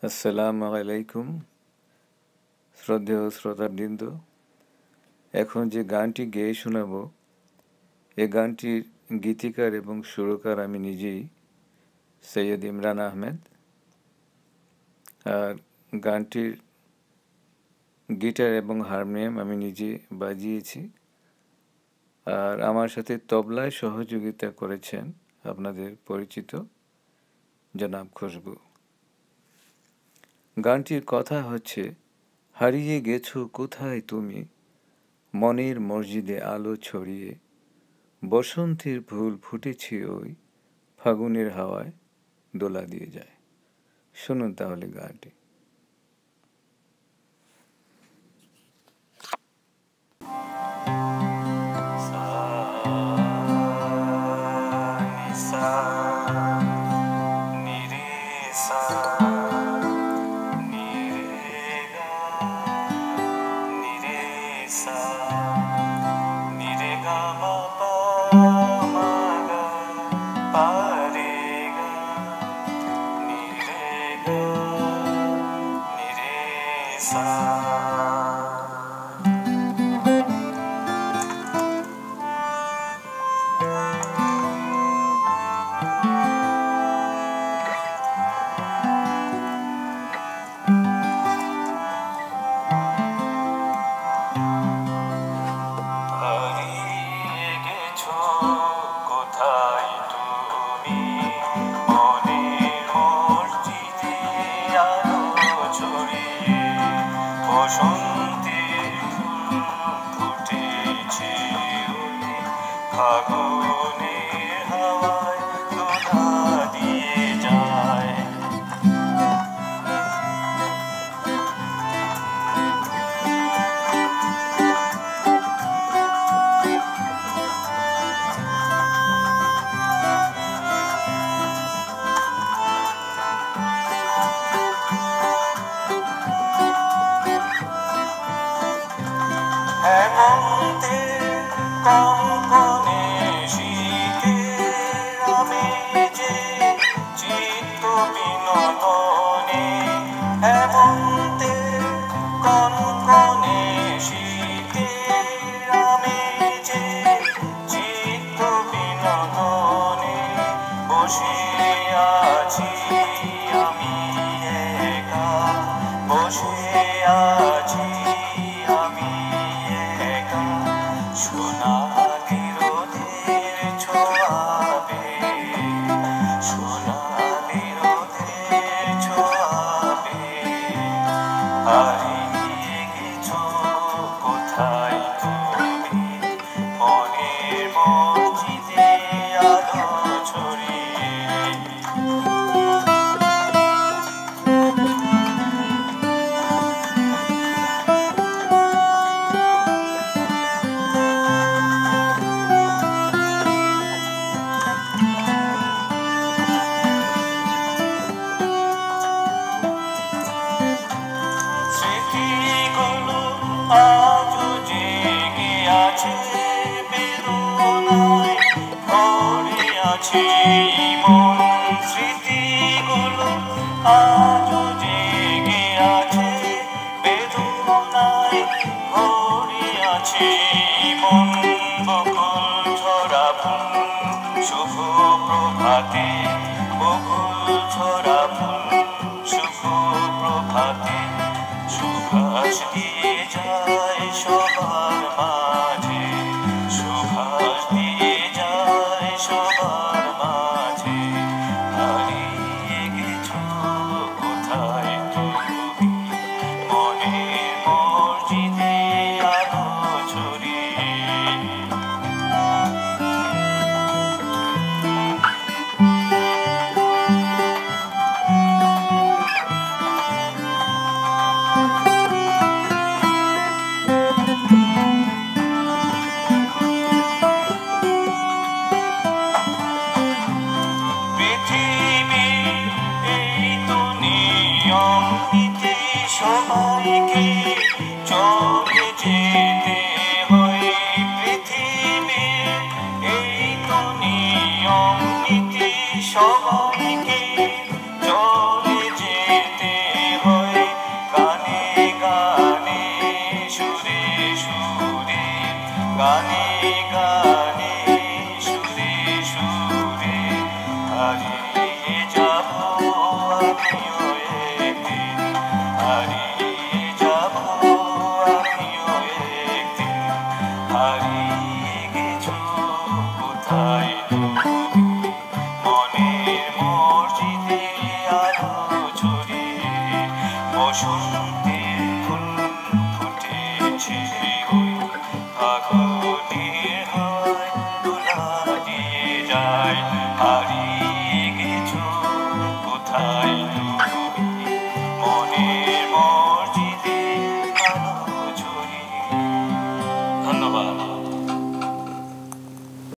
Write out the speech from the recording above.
আসসালামু আলাইকুম শ্রদ্ধেয় শ্রোতাবৃন্দ। এখন যে গানটি গেয়ে শোনাব, এ গানটির গীতিকার এবং সুরকার আমি নিজেই, সৈয়দ ইমরান আহমেদ। আর গানটির গিটার এবং হারমোনিয়াম আমি নিজে বাজিয়েছি। আর আমার সাথে তবলায় সহযোগিতা করেছেন আপনাদের পরিচিত জনাব খুশবু। গানটির কথা হচ্ছে, হারিয়ে গেছো কোথায় তুমি, মনের মসজিদে আলো ছড়িয়ে, বসন্তের ফুল ফুটেছে ওই, ফাগুনের হাওয়ায় দোলা দিয়ে যায়। শুনুন তাহলে গানটি। বসন্তের ফুল ফুটেছে ওই, ফাগুনের হাওয়ায় দোলা দিয়ে যায়। হেমন্তের কনকনে শীতের আমেজে চিত্ত বিনোদনে, হেমন্তের কনকনে শীতের আমেজে চিত্ত বিনোদনে, বসে আছি আমি একা, বসে আছি আমি একা, সোনালি রোদের ছোঁয়াবে, সোনালি রোদের ছোঁয়াবে। হারিয়ে গেছো কোথায় তুমি, মনের মসজিদে আলো ছড়িয়ে। স্মৃতিগুলো আজও জেগে আছে বেদনায়, ভরে আছে মন। স্মৃতিগুলো আজও জেগে আছে বেদনায়, ভরে আছে মন। বকুল ঝরা ফুল শুভ প্রভাতে, বকুল ঝরা ফুল শুভ প্রভাতে, সুভাষ দিয়ে যায় সবার মাঝে, সুভাষ দিয়ে যায় সবার মাঝে। হারিয়ে গেছো কোথায় তুমি, মনের মসজিদে আলো ছড়িয়ে। পৃথিবীর এই তো নিয়ম নীতি, সবাইকে চলে যেতে হয়। পৃথিবীর এই তো নিয়ম নীতি, সবাইকে চলে যেতে যায় হারিয়ে